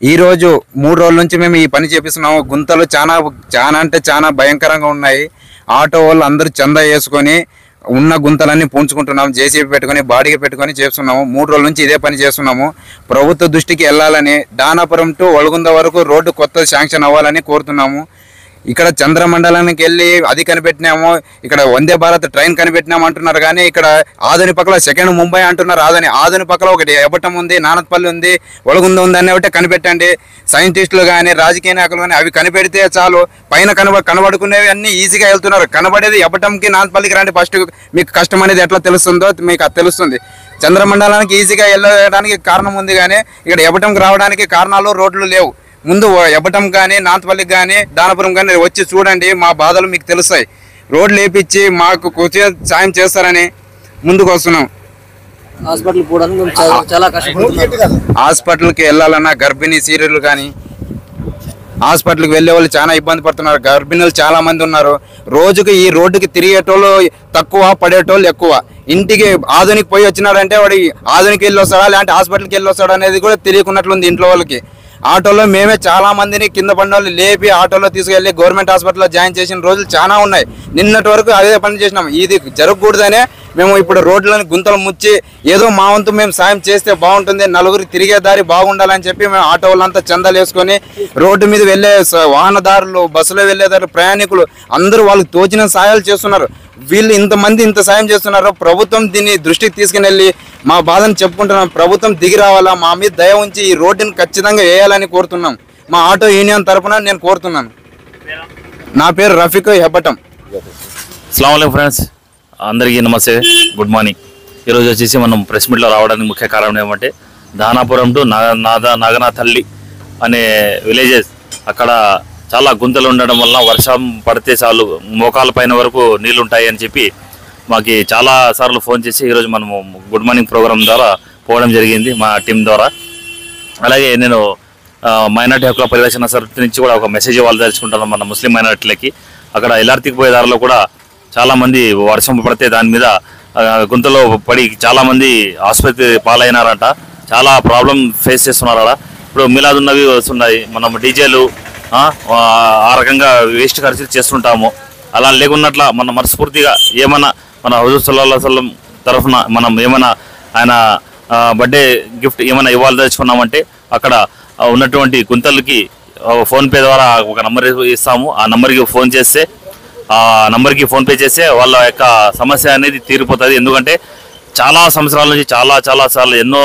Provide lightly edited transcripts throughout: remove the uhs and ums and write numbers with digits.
ఈ రోజు 3 రోజుల నుంచి మేము ఈ పని చేపిస్తున్నాము. గుంతలు చాలా అంటే చాలా భయంకరంగా ఉన్నాయి. ఆటో వాళ్ళు అందరూ చందా వేసుకొని ఉన్న గుంతలన్నీ పూడ్చుకుంటున్నాము. జేసీబీ పెట్టుకొని బాడీగా పెట్టుకొని చేస్తున్నాము. 3 రోజుల నుంచి ఇదే పని చేస్తున్నాము. ప్రభుత్వ దృష్టికి వెళ్ళాలని, దానాపురం టు వలుగుంద వరకు రోడ్డు కొత్త శాంక్షన్ అవ్వాలని కోరుతున్నాము. ఇక్కడ చంద్రమండలానికి వెళ్ళి అది కనిపెట్టినాము, ఇక్కడ వందే భారత్ ట్రైన్ కనిపెట్టినాము అంటున్నారు. కానీ ఇక్కడ ఆధుని పక్కల సెకండ్ ముంబై అంటున్నారు. ఆధుని పక్కల ఒకటి ఎబటం ఉంది, నానత్పల్లి ఉంది, వలుగుంద ఉంది అనే ఒకటి కనిపెట్టండి. సైంటిస్టులు కానీ రాజకీయ నాయకులు కానీ అవి కనిపెడితే చాలు. పైన కనబడుకునేవి అన్ని ఈజీగా వెళ్తున్నారు. కనబడేది ఎబటంకి నానత్పల్లికి రండి, ఫస్ట్ మీకు కష్టం అనేది ఎట్లా తెలుస్తుందో మీకు అది తెలుస్తుంది. చంద్రమండలానికి ఈజీగా వెళ్ళడానికి కారణం ఉంది, కానీ ఇక్కడ ఎబటంకి రావడానికి కారణాలు రోడ్లు లేవు. ముందు ఎబటం కానీ నాంతపల్లికి కానీ దానపురం కానీ వచ్చి చూడండి, మా బాధలు మీకు తెలుస్తాయి. రోడ్లు వేపించి మాకు కొంచెం సాయం చేస్తారని ముందుకు వస్తున్నాం. హాస్పిటల్కి వెళ్ళాలన్నా గర్భిణీ సీరియల్ కానీ హాస్పిటల్కి వెళ్ళే వాళ్ళు చాలా ఇబ్బంది పడుతున్నారు. గర్భిణులు చాలా మంది ఉన్నారు. రోజుకి ఈ రోడ్డుకి తిరిగేటోళ్ళు తక్కువ, పడేటోళ్ళు ఎక్కువ. ఇంటికి ఆధునిక పోయి వచ్చినాడంటే వాడి ఆధునిక వెళ్ళి వస్తాడా లేదంటే హాస్పిటల్కి వెళ్ళి వస్తాడా అనేది కూడా తెలియకున్నట్లుంది ఇంట్లో వాళ్ళకి. ఆటోలో మేమే చాలా మందిని కింద పడిన వాళ్ళు లేపి ఆటోలో తీసుకెళ్లి గవర్నమెంట్ హాస్పిటల్లో జాయిన్ చేసిన రోజులు చాలా ఉన్నాయి. నిన్నటి వరకు అదే పని చేసినాం. ఇది జరగకూడదనే మేము ఇప్పుడు రోడ్లను గుంతలు ముచ్చి ఏదో మా వంతు మేము సాయం చేస్తే బాగుంటుంది, నలుగురు తిరిగే దారి బాగుండాలని చెప్పి మేము ఆటో వాళ్ళంతా చందాలు వేసుకొని రోడ్డు మీద వెళ్ళే వాహనదారులు, బస్సులో వెళ్ళేదారులు, ప్రయాణికులు అందరూ వాళ్ళకి తోచిన సాయాలు చేస్తున్నారు. వీళ్ళు ఇంతమంది ఇంత సాయం చేస్తున్నారు. ప్రభుత్వం దీన్ని దృష్టికి తీసుకుని వెళ్ళి మా బాధను చెప్పుకుంటున్నాం. ప్రభుత్వం దిగి రావాలా, మా మీద దయ ఉంచి ఈ రోడ్డుని ఖచ్చితంగా వేయాలని కోరుతున్నాం. మా ఆటో యూనియన్ తరఫున నేను కోరుతున్నాను. నా పేరు రఫీక్ హెబటం. అస్సలాము అలైకుం ఫ్రెండ్స్, అందరికీ నమస్తే, గుడ్ మార్నింగ్. ఈరోజు వచ్చేసి మనం ప్రెస్ మీట్లో రావడానికి ముఖ్య కారణం ఏమంటే దానాపురం టు నాగనాథల్లి అనే విలేజెస్, అక్కడ చాలా గుంతలు ఉండడం వల్ల వర్షం పడితే చాలు మోకాల పైన వరకు నీళ్ళు ఉంటాయి అని చెప్పి మాకు చాలా సార్లు ఫోన్ చేసి ఈరోజు మనము గుడ్ మార్నింగ్ ప్రోగ్రామ్ ద్వారా పోవడం జరిగింది మా టీం ద్వారా. అలాగే నేను మైనార్టీ హక్కుల పరిరక్షణ సమితి నుంచి కూడా ఒక మెసేజ్ ఇవ్వాలి తెలుసుకుంటాను మన ముస్లిం మైనార్టీలకి. అక్కడ ఎల్ఆర్టీకి పోయే దారిలో కూడా చాలామంది వర్షం పడితే దాని మీద గుంతలో పడి చాలామంది ఆసుపత్రి పాలైనారంట. చాలా ప్రాబ్లం ఫేస్ చేస్తున్నారు అక్కడ. ఇప్పుడు మిలాదున్నవి వస్తున్నాయి, మనం డీజేలు ఆ రకంగా వేస్ట్ ఖర్చులు చేస్తుంటాము. అలా లేకున్నట్ల మన మనస్ఫూర్తిగా ఏమన్నా మన హుజూర్ సల్లల్లాహు అలైహి వసల్లం తరఫున మనం ఏమైనా ఆయన బర్త్డే గిఫ్ట్ ఏమైనా ఇవ్వాలి తెలుసుకున్నామంటే అక్కడ ఉన్నటువంటి గుంతలకి ఫోన్పే ద్వారా ఒక నెంబర్ ఇస్తాము. ఆ నెంబర్కి ఫోన్ చేస్తే వాళ్ళ యొక్క సమస్య అనేది తీరిపోతుంది. ఎందుకంటే చాలా సంవత్సరాల నుంచి చాలా సార్లు ఎన్నో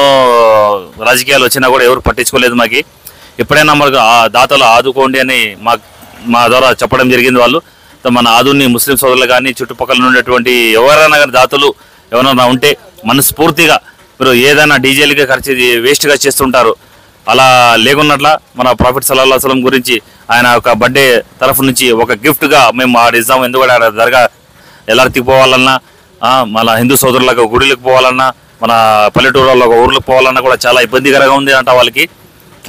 రాజకీయాలు వచ్చినా కూడా ఎవరు పట్టించుకోలేదు. మాకు ఎప్పుడైనా మనకు దాతలు ఆదుకోండి అని మా ద్వారా చెప్పడం జరిగింది. వాళ్ళు మన ఆదుని ముస్లిం సోదరులు కానీ చుట్టుపక్కల ఉండేటువంటి ఎవరైనా కానీ దాతలు ఎవరైనా ఉంటే మనస్ఫూర్తిగా మీరు ఏదైనా డీజేలుగా ఖర్చు వేస్ట్గా చేస్తుంటారు. అలా లేకున్నట్ల మన ప్రాఫిట్ సల్లల్లాహు అలైహి వసల్లం గురించి ఆయన ఒక బర్త్డే తరఫు నుంచి ఒక గిఫ్ట్గా మేము ఆడిస్తాము. ఎందుకంటే దర్గా ఎల్ఆర్టీకి పోవాలన్నా, మన హిందూ సోదరులకు గుడిలకు పోవాలన్నా, మన పల్లెటూరులో ఒక ఊర్లకు పోవాలన్నా కూడా చాలా ఇబ్బందికరంగా ఉంది అంట వాళ్ళకి.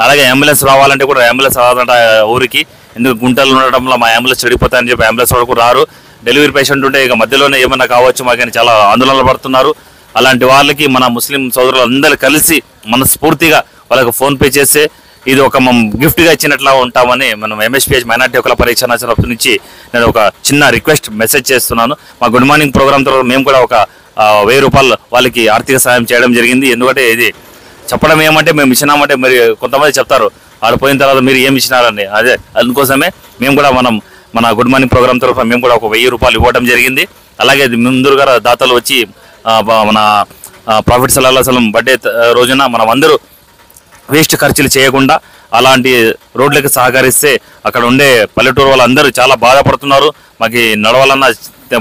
అలాగే అంబులెన్స్ రావాలంటే కూడా అంబులెన్స్ రాదంట ఊరికి. ఎందుకు గుంటలు ఉండటంలో మా అంబులెన్స్ చెడిపోతాయని చెప్పి అంబులెన్స్ వరకు రారు. డెలివరీ పేషెంట్ ఉంటే ఇక మధ్యలోనే ఏమన్నా కావచ్చు మాకని చాలా ఆందోళనలు పడుతున్నారు. అలాంటి వాళ్ళకి మన ముస్లిం సోదరులు అందరూ కలిసి మనస్ఫూర్తిగా వాళ్ళకి ఫోన్పే చేస్తే ఇది ఒక మనం గిఫ్ట్గా ఇచ్చినట్లా ఉంటామని మనం ఎంఎస్పీహెచ్ మైనార్టీ హక్కుల పరిరక్షణ సమితి నుంచి నేను ఒక చిన్న రిక్వెస్ట్ మెసేజ్ చేస్తున్నాను. మా గుడ్ మార్నింగ్ ప్రోగ్రామ్ తర్వాత మేము కూడా ఒక 1000 రూపాయలు వాళ్ళకి ఆర్థిక సాయం చేయడం జరిగింది. ఎందుకంటే ఇది చెప్పడం ఏమంటే మేము ఇచ్చినామంటే మరి కొంతమంది చెప్తారు ఆడ పోయిన తర్వాత మీరు ఏమి ఇచ్చినారని. అదే అందుకోసమే మేము కూడా మన గుడ్ మార్నింగ్ ప్రోగ్రామ్ తరఫున మేము కూడా ఒక 1000 రూపాయలు ఇవ్వడం జరిగింది. అలాగే ముందుగా దాతలు వచ్చి మన ప్రాఫిట్ సల్లల్లాహు అలైహి వసల్లం బర్త్డే రోజున మనం అందరూ వేస్ట్ ఖర్చులు చేయకుండా అలాంటి రోడ్లకు సహకరిస్తే అక్కడ ఉండే పల్లెటూరు వాళ్ళందరూ చాలా బాధపడుతున్నారు. మాకు నడవాలన్నా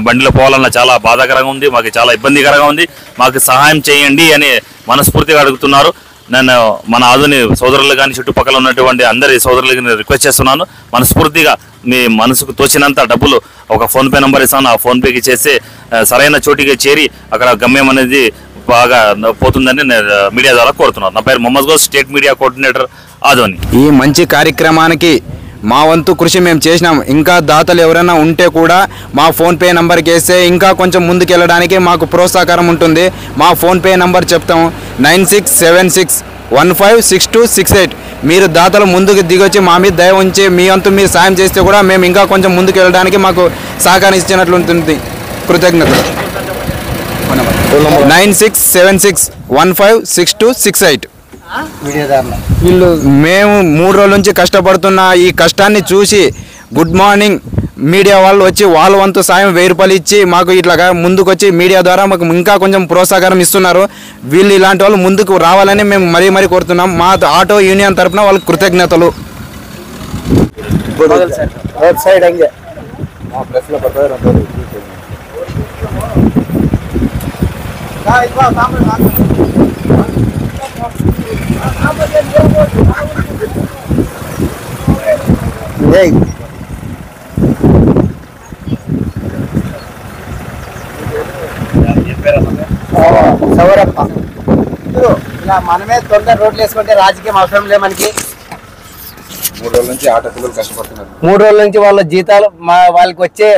బండిలో పోవాలన్నా చాలా బాధాకరంగా ఉంది, మాకు చాలా ఇబ్బందికరంగా ఉంది, మాకు సహాయం చేయండి అని మనస్ఫూర్తిగా అడుగుతున్నారు. నేను మన ఆధుని సోదరులు కానీ చుట్టుపక్కల ఉన్నటువంటి అందరి సోదరులకి నేను రిక్వెస్ట్ చేస్తున్నాను. మనస్ఫూర్తిగా మీ మనసుకు తోచినంత డబ్బులు ఒక ఫోన్పే నెంబర్ ఇస్తాను, ఆ ఫోన్పేకి చేస్తే సరైన చోటికి చేరి అక్కడ గమ్యం అనేది బాగా పోతుందని నేను మీడియా ద్వారా కోరుతున్నాను. నా పేరు Mohammed Ghouse, state media coordinator Adoni. ఈ మంచి కార్యక్రమానికి మా వంతు కృషి మేము చేసినాం. ఇంకా దాతలు ఎవరైనా ఉంటే కూడా మా ఫోన్పే నంబర్కి వేస్తే ఇంకా కొంచెం ముందుకెళ్ళడానికి మాకు ప్రోత్సాహకరం ఉంటుంది. మా ఫోన్పే నంబర్ చెప్తాం 9676156268. మీరు దాతలు ముందుకు దిగొచ్చి మా మీద దయ ఉంచి మీ వంతు మీరు సాయం చేస్తే కూడా మేము ఇంకా కొంచెం ముందుకు వెళ్ళడానికి మాకు సహకారం ఇచ్చినట్లు ఉంటుంది. కృతజ్ఞతలు. 9676156268. వీళ్ళు మేము 3 రోజుల నుంచి కష్టపడుతున్న ఈ కష్టాన్ని చూసి గుడ్ మార్నింగ్ మీడియా వాళ్ళు వచ్చి వాళ్ళ వంతు సాయం 1000 రూపాయలు ఇచ్చి మాకు ఇట్లాగా ముందుకు వచ్చి మీడియా ద్వారా మాకు ఇంకా కొంచెం ప్రోత్సాహకరం ఇస్తున్నారు. వీళ్ళు ఇలాంటి వాళ్ళు ముందుకు రావాలని మేము మరీ కోరుతున్నాం. మా ఆటో యూనియన్ తరఫున వాళ్ళకి కృతజ్ఞతలు. సౌరప్ప ఇలా మనమే తొందర రోడ్లు వేసుకుంటే రాజకీయం అవసరం లేదు మనకి. 3 రోజుల నుంచి ఆటో పిల్లలు కష్టపడుతున్నారు. 3 రోజుల నుంచి వాళ్ళ జీతాలు వాళ్ళకి వచ్చే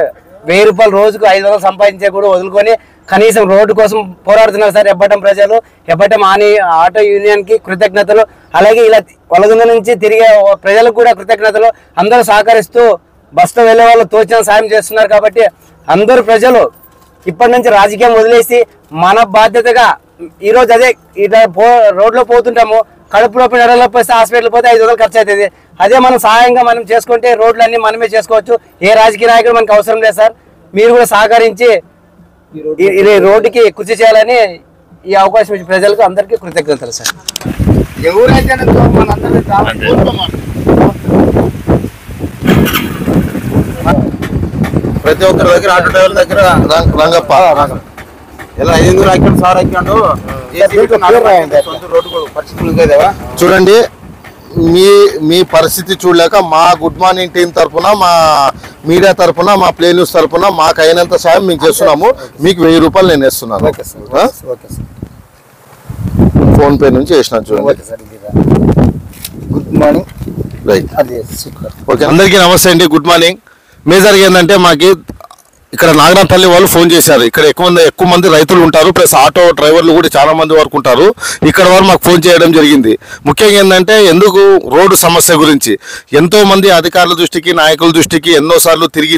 1000 రూపాయలు రోజుకు 500 సంపాదించే కూడా వదులుకొని కనీసం రోడ్డు కోసం పోరాడుతున్నారు సార్ ఎబ్బటం ప్రజలు. ఎబ్బటం ఆటో యూనియన్ కి కృతజ్ఞతలు. అలాగే ఇలా వలగుంద నుంచి తిరిగే ప్రజలకు కూడా కృతజ్ఞతలు. అందరూ సహకరిస్తూ బస్సులో వెళ్ళే వాళ్ళు తోచిన సాయం చేస్తున్నారు. కాబట్టి అందరూ ప్రజలు ఇప్పటి నుంచి రాజకీయం వదిలేసి మన బాధ్యతగా ఈరోజు అదే ఇట్లా రోడ్లో పోతుంటాము, కడుపు నొప్పి నెలలోకి వస్తే హాస్పిటల్ పోతే 500 ఖర్చు అవుతుంది. అదే మనం సహాయంగా మనం చేసుకుంటే రోడ్లన్నీ మనమే చేసుకోవచ్చు. ఏ రాజకీయ నాయకుడు మనకు అవసరం లేదు సార్. మీరు కూడా సహకరించి ఈ రోడ్డుకి కృషి చేయాలని ఈ అవకాశం ఇచ్చిన ప్రజలకు అందరికీ కృతజ్ఞతలు సార్. ఎవరైతే ప్రతి ఒక్కరి దగ్గర ఆటో డ్రైవర్ దగ్గర రంగప్ప ఎలా 500 ఆక్కండి సార్ ఆక్కండు చూడండి. మీ పరిస్థితి చూడలేక మా గుడ్ మార్నింగ్ టీం తరఫున, మా మీడియా తరఫున, మా ప్లే న్యూస్ తరఫున మాకు అయినంత సాయం మేము చేస్తున్నాము. మీకు 1000 రూపాయలు నేను వేస్తున్నాను. ఫోన్ పే నుంచి వేసినాను చూడండి. Good morning. రైట్. ఓకే, అందరికీ నమస్తే అండి. Good morning. మేజర్గా ఏంటంటే మాకు ఇక్కడ నాగనాథపల్లి వాళ్ళు ఫోన్ చేశారు. ఇక్కడ ఎక్కువ మంది రైతులు ఉంటారు, ప్లస్ ఆటో డ్రైవర్లు కూడా చాలా మంది వరకు ఉంటారు. ఇక్కడ వారు మాకు ఫోన్ చేయడం జరిగింది. ముఖ్యంగా ఏంటంటే ఎందుకు రోడ్డు సమస్య గురించి ఎంతో మంది అధికారుల దృష్టికి, నాయకుల దృష్టికి ఎన్నోసార్లు తిరిగి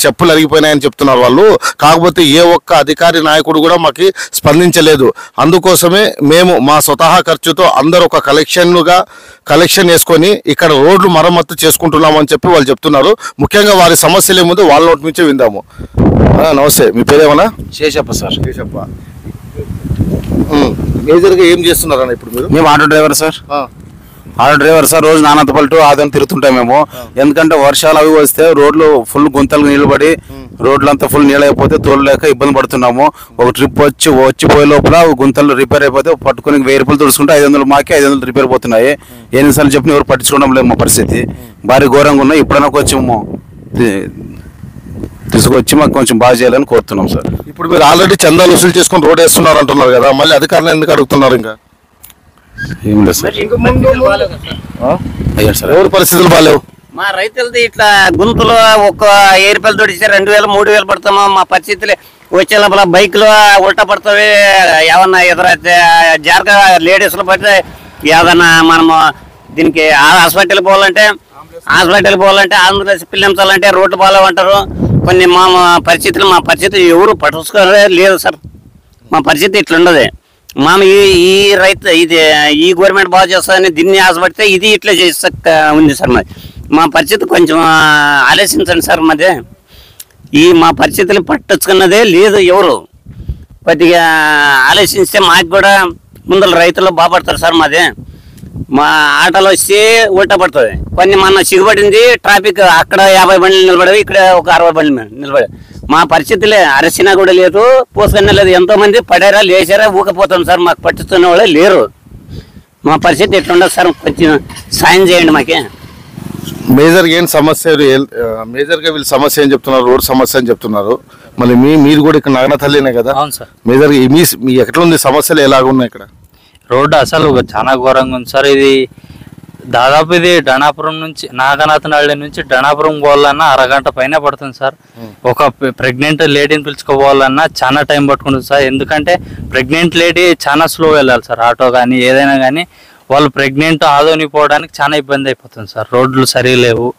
చెప్పులు అరిగిపోయినాయని చెప్తున్నారు వాళ్ళు. కాకపోతే ఏ ఒక్క అధికారి నాయకుడు కూడా మాకు స్పందించలేదు. అందుకోసమే మేము మా స్వతహా ఖర్చుతో అందరూ ఒక కలెక్షన్ వేసుకొని ఇక్కడ రోడ్లు మరమ్మత్తు చేసుకుంటున్నామని చెప్పి వాళ్ళు చెప్తున్నారు. ముఖ్యంగా వారి సమస్యలు ఏముందో వాళ్ళ నోటి నుంచే విందాము. నమస్తే, మీ పేరేమన్నా? శేషప్ప సార్. శేషప్ప. మేజర్గా ఏం చేస్తున్నారన్న ఇప్పుడు మీరు? మేము ఆటో డ్రైవర్ సార్. రోజు నానంతపల్లి టు ఆదని తిరుగుతుంటాం మేము. ఎందుకంటే వర్షాలు అవి వస్తే రోడ్లు ఫుల్ గుంతలు నిలబడి రోడ్లంతా ఫుల్ నీళ్ళైపోతే తోలలేక ఇబ్బంది పడుతున్నాము. ఒక ట్రిప్ వచ్చిపోయే లోపల గుంతలు రిపేర్ అయిపోతే పట్టుకుని 1000 రూపాయలు తుడుచుకుంటే 500 మాకే 500 రిపేర్ పోతున్నాయి. ఎన్నిసార్లు చెప్పిన ఎవరు పట్టించుకోవడం లేదు. మా పరిస్థితి భారీ ఘోరంగా ఉన్నాయి. ఇప్పుడైనా కొంచెం తీసుకొచ్చి మాకు కొంచెం బాగా చేయాలని కోరుతున్నాం సార్. ఇప్పుడు మీరు ఆల్రెడీ చందాలు వసూలు చేసుకొని రోడ్ వేస్తున్నారు అంటున్నారు కదా, మళ్ళీ అధికారులు ఎందుకు అడుగుతున్నారు? ఇంకా ఏం లేదు సార్. ఎవరి పరిస్థితులు బాగాలేవు? మా రైతులది ఇట్లా గుంతలు ఒక 1000 రూపాయలు తోడిస్తే 2000 3000 పడతామా. మా పరిస్థితులు వచ్చే లోపల బైక్లు ఉల్టా పడతాయి. ఏమన్నా ఎదురైతే జాగ్రత్త లేడీస్లు పడితే ఏదన్నా మనము దీనికి హాస్పిటల్కి పోవాలంటే ఆంధ్రప్రదేశ్ పిల్లించాలంటే రోడ్లు బాగాలేమంటారు. కొన్ని మా పరిస్థితి ఎవరు పట్టుకోలే లేదు సార్. మా పరిస్థితి ఇట్లుండదు. ఈ రైతు ఇది ఈ గవర్నమెంట్ బాగా చేస్తుందని దీన్ని ఆశపడితే ఇది ఇట్లా చేస్తా ఉంది సార్. మా పరిస్థితి కొంచెం ఆలోచించండి సార్. మా పరిస్థితులు పట్టించుకున్నదే లేదు ఎవరు. కొద్దిగా ఆలోచిస్తే మాకు కూడా ముందర రైతులు బాగుపడతారు సార్. మా ఆటోలో వస్తే ఉల్టా పడుతుంది. కొన్ని మొన్న సిగ్గుపడింది ట్రాఫిక్, అక్కడ 50 బండ్లు నిలబడేవి, ఇక్కడ ఒక 60 బండ్లు నిలబడే. మా పరిస్థితులే అరసినా కూడా లేదు, పోసుకునే లేదు. ఎంతో మంది పడారా లేచారా ఊకపోతాం సార్. మాకు పట్టిస్తున్న వాళ్ళే లేరు. మా పరిస్థితి ఎట్లుండదు సార్. కొంచెం సాయం చేయండి మాకే. మేజర్గా ఏం సమస్య? మేజర్గా వీళ్ళు సమస్య ఏం చెప్తున్నారు? రోడ్ సమస్య అని చెప్తున్నారు. మళ్ళీ మీరు కూడా ఇక్కడ నాగనాథల్లినే కదా? అవును సార్. మేజర్గా మీ ఎట్లా ఉంది? సమస్యలు ఎలాగున్నాయి ఇక్కడ? రోడ్డు అసలు చాలా ఘోరంగా ఉంది సార్. ఇది దాదాపు ఇది డణాపురం నుంచి నాగనాథనహళ్ళి నుంచి డణాపురం పోవాలన్నా అరగంట పైన పడుతుంది సార్. ఒక ప్రెగ్నెంట్ లేడీని పిలుచుకోవాలన్నా చాలా టైం పట్టుకుంటుంది సార్. ఎందుకంటే ప్రెగ్నెంట్ లేడీ చాలా స్లో వెళ్ళాలి సార్. ఆటో కానీ ఏదైనా కానీ వాళ్ళు ప్రెగ్నెంట్ ఆదోని పోవడానికి చాలా ఇబ్బంది అయిపోతుంది సార్. రోడ్లు సరిగా లేవు.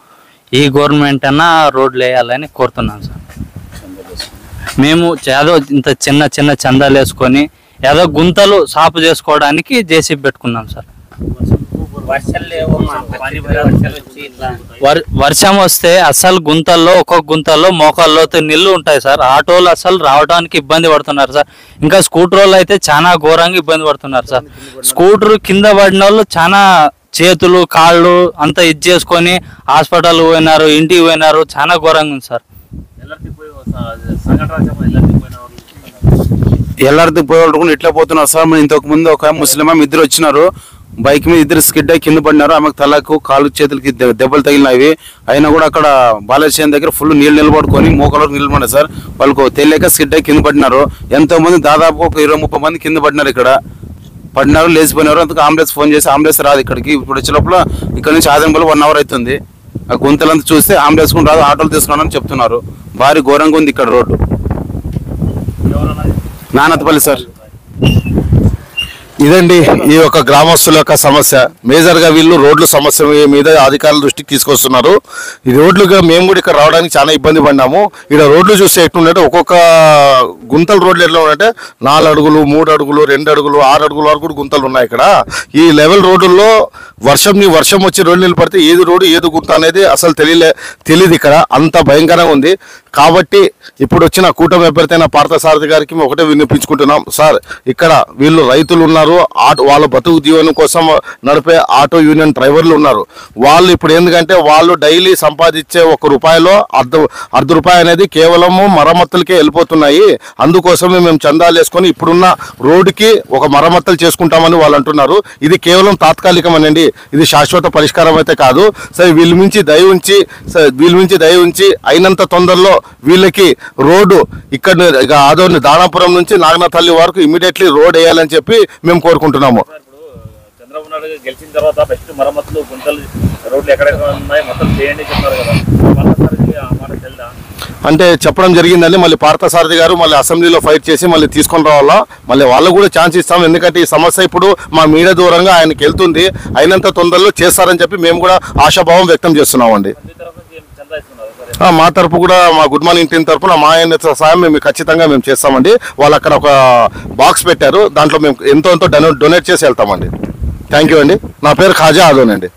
ఈ గవర్నమెంట్ అన్నా రోడ్లు వేయాలని కోరుతున్నాం సార్. మేము ఏదో ఇంత చిన్న చిన్న చందాలు వేసుకొని ఏదో గుంతలు సాపు చేసుకోవడానికి జేసీబీ పెట్టుకున్నాం సార్. వర్షం వస్తే అసలు గుంతల్లో ఒక్కొక్క గుంతల్లో మోకాల్లోతో నీళ్లు ఉంటాయి సార్. ఆటోలు అసలు రావడానికి ఇబ్బంది పడుతున్నారు సార్. ఇంకా స్కూటర్ వాళ్ళు అయితే చాలా ఘోరంగా ఇబ్బంది పడుతున్నారు సార్. స్కూటర్ కింద పడిన వాళ్ళు చాలా చేతులు కాళ్ళు అంతా ఇది చేసుకొని హాస్పిటల్ పోయినారు, ఇంటికి పోయినారు. చాలా ఘోరంగా ఉంది సార్. ఎల్లారికి పోయే వాళ్ళు కూడా ఇట్లా పోతున్నారు సార్. మన ఇంతకు ముందు ఒక ముస్లిం ఇద్దరు వచ్చినారు, బైక్ మీద ఇద్దరు స్కిడ్ అయి కింద పడినారు. ఆమెకు తలకు కాలు చేతులకి దెబ్బలు తగిలినవి. అయినా కూడా అక్కడ బాలచేయం దగ్గర ఫుల్ నీళ్ళు నిలబడుకొని మోకాళ్ళకు నిలబడినారు సార్. వాళ్ళకు తెలియక స్కిడ్ అయి కింద పడినారు. ఎంతో మంది దాదాపు ఒక 20-30 మంది కింద పడినారు. ఇక్కడ పడినారు, లేచిపోయినారు. అందుకు అంబులెన్స్ ఫోన్ చేసి అంబులెన్స్ రాదు ఇక్కడికి. ఇప్పుడు వచ్చే లోపల ఇక్కడ నుంచి ఆదింపల్లి 1 అవర్ అవుతుంది. ఆ గుంతలంతా చూస్తే అంబులెన్స్ కూడా రాదు, ఆటోలు తీసుకున్నారని చెప్తున్నారు. భారీ ఘోరంగా ఉంది ఇక్కడ రోడ్డు. నానతపల్లి సార్. ఇదండి ఈ యొక్క గ్రామస్తుల యొక్క సమస్య. మేజర్ గా వీళ్ళు రోడ్ల సమస్య మీద అధికారుల దృష్టికి తీసుకొస్తున్నారు. ఈ రోడ్లుగా మేము కూడా ఇక్కడ రావడానికి చాలా ఇబ్బంది పడినాము. ఇక్కడ రోడ్లు చూస్తే ఎట్లుంటే ఒక్కొక్క గుంతల రోడ్లు ఎట్లా ఉన్నాయంటే 4 అడుగులు, 3 అడుగులు, 2 అడుగులు, 6 అడుగుల వరకు కూడా గుంతలు ఉన్నాయి ఇక్కడ. ఈ లెవెల్ రోడ్డుల్లో వర్షం వచ్చి రోడ్డు నీళ్ళు పడితే ఏది రోడ్డు ఏది గుంత అనేది అసలు తెలియదు ఇక్కడ. అంత భయంకరంగా ఉంది. కాబట్టి ఇప్పుడు వచ్చిన కూటమి అభ్యర్థి పార్థసారథి గారికి మేము ఒకటే వినిపించుకుంటున్నాం. సార్, ఇక్కడ వీళ్ళు రైతులు ఉన్నారు, వాళ్ళ బతుకు జీవనం కోసం నడిపే ఆటో యూనియన్ డ్రైవర్లు ఉన్నారు. వాళ్ళు ఇప్పుడు ఎందుకంటే వాళ్ళు డైలీ సంపాదించే ₹1 అర్ధ రూపాయి అనేది కేవలము మరమ్మతులకే వెళ్ళిపోతున్నాయి. అందుకోసమే మేము చందాలు వేసుకొని ఇప్పుడున్న రోడ్డుకి ఒక మరమ్మతులు చేసుకుంటామని వాళ్ళు అంటున్నారు. ఇది కేవలం తాత్కాలికమనండి, ఇది శాశ్వత పరిష్కారం అయితే కాదు. సరే, వీళ్ళ నుంచి దయ ఉంచి అయినంత తొందరలో వీళ్ళకి రోడ్డు ఇక్కడ ఆదోని దానాపురం నుంచి నాగనాథల్లి వరకు ఇమీడియట్లీ రోడ్ వేయాలని చెప్పి మేము కోరుకుంటున్నాము. చంద్రబాబు నాయుడు గెలిచిన తర్వాత ఫస్ట్ మరమ్మతులు గుంతలు రోడ్లు ఎక్కడెక్కడ ఉన్నాయి మొత్తం చేయండి చెప్పారు కదా. అంటే చెప్పడం జరిగిందండి. మళ్ళీ పార్థసారథి గారు మళ్ళీ అసెంబ్లీలో ఫైట్ చేసి మళ్ళీ తీసుకొని రావాలా. మళ్ళీ వాళ్ళకు కూడా ఛాన్స్ ఇస్తాం. ఎందుకంటే ఈ సమస్య ఇప్పుడు మా మీడియా దూరంగా ఆయనకి వెళ్తుంది. అయినంత తొందరలో చేస్తారని చెప్పి మేము కూడా ఆశాభావం వ్యక్తం చేస్తున్నామండి. మా తరపు కూడా మా గుడ్ మార్నింగ్ టీం తరపున మా సాయం మేము ఖచ్చితంగా మేము చేస్తామండి. వాళ్ళు అక్కడ ఒక బాక్స్ పెట్టారు, దాంట్లో మేము ఎంతో డొనేట్ చేసి వెళ్తామండి. థ్యాంక్ యూ అండి. నా పేరు ఖాజా ఆదోన్ అండి.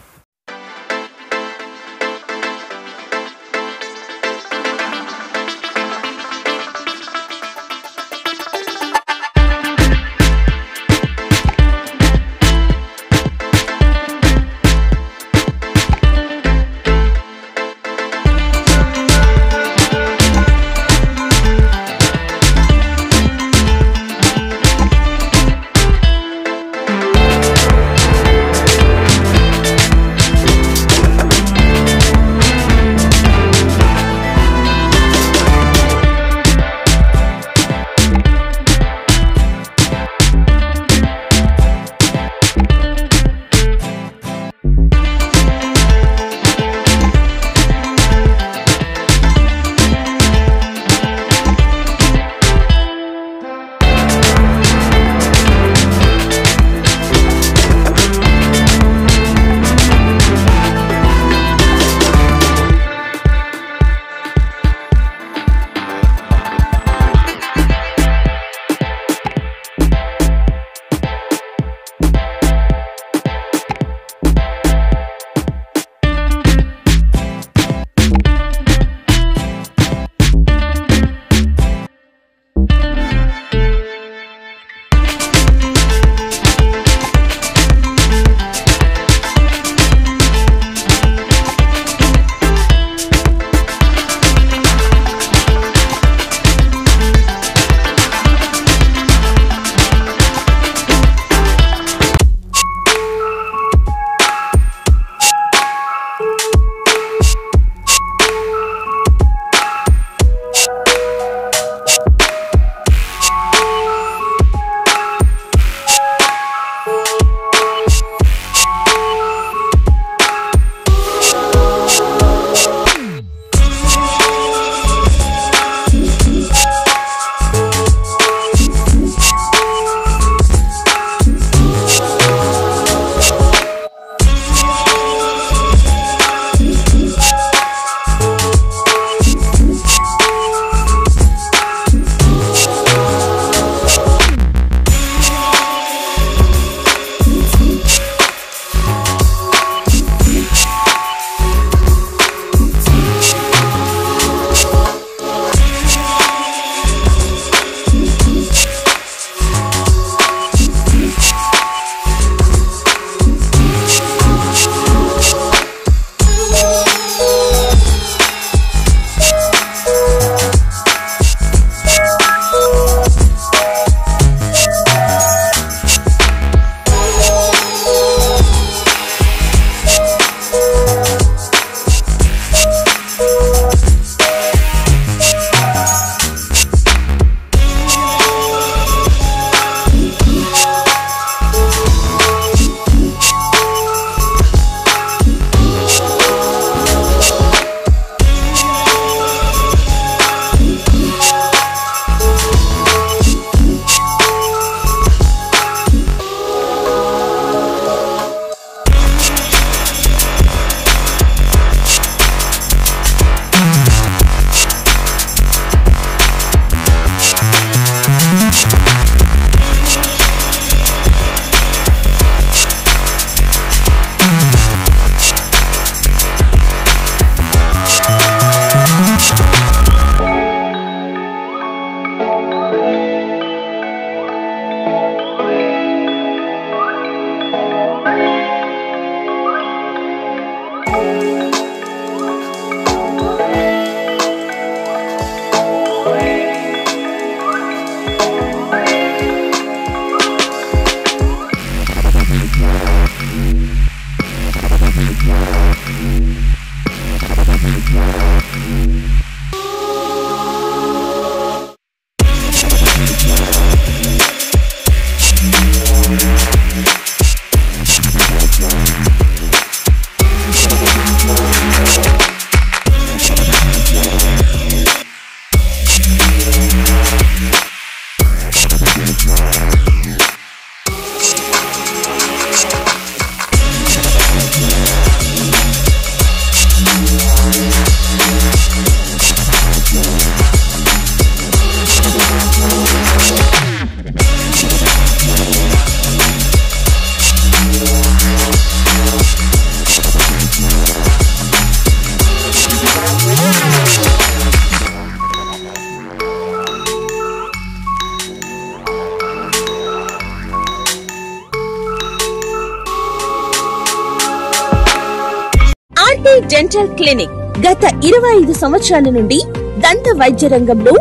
డెంటల్ క్లినిక్ గత 25 సంవత్సరాల నుండి దంత వైద్య రంగంలో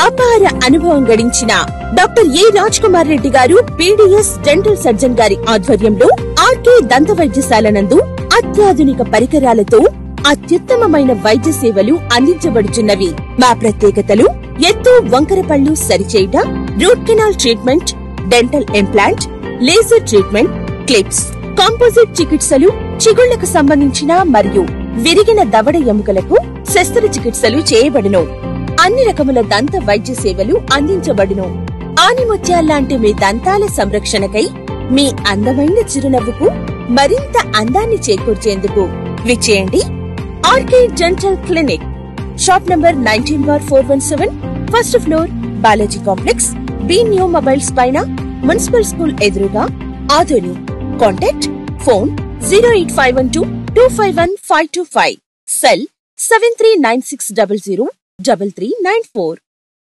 అపార అనుభవం గడించిన డాక్టర్ ఏ రాజ్ కుమార్ రెడ్డి గారు పీడీఎస్ డెంటల్ సర్జన్ గారి ఆధ్వర్యంలో ఆర్కే దంత వైద్యశాల నందు అత్యాధునిక పరికరాలతో అత్యుత్తమమైన వైద్య సేవలు అందించబడుచున్నవి. మా ప్రత్యేకతలు ఎత్తు వంకర పళ్ళు సరిచేయుట, root canal treatment, dental implant, laser treatment, clips, composite చికిత్సలు, చిగుళ్లకు సంబంధించిన మరియు విరిగిన దవడ ఎముకలకు శస్త్రచికిత్సలు చేయబడును. అన్ని రకముల దంత వైద్య సేవలు అందించబడును. ఆనిముత్యాల్లాంటి మీ దంతాల సంరక్షణకై మీ అందమైన చిరునవ్వుకు మరింత అందాన్ని చేకూర్చేందుకు విచ్చేయండి RK dental clinic. Shop number 19/417, first floor, Balaji complex, B new mobiles పైన, మున్సిపల్ స్కూల్ ఎదురుగా, ఆదోని. Contact phone 08512251525, cell 7396003394.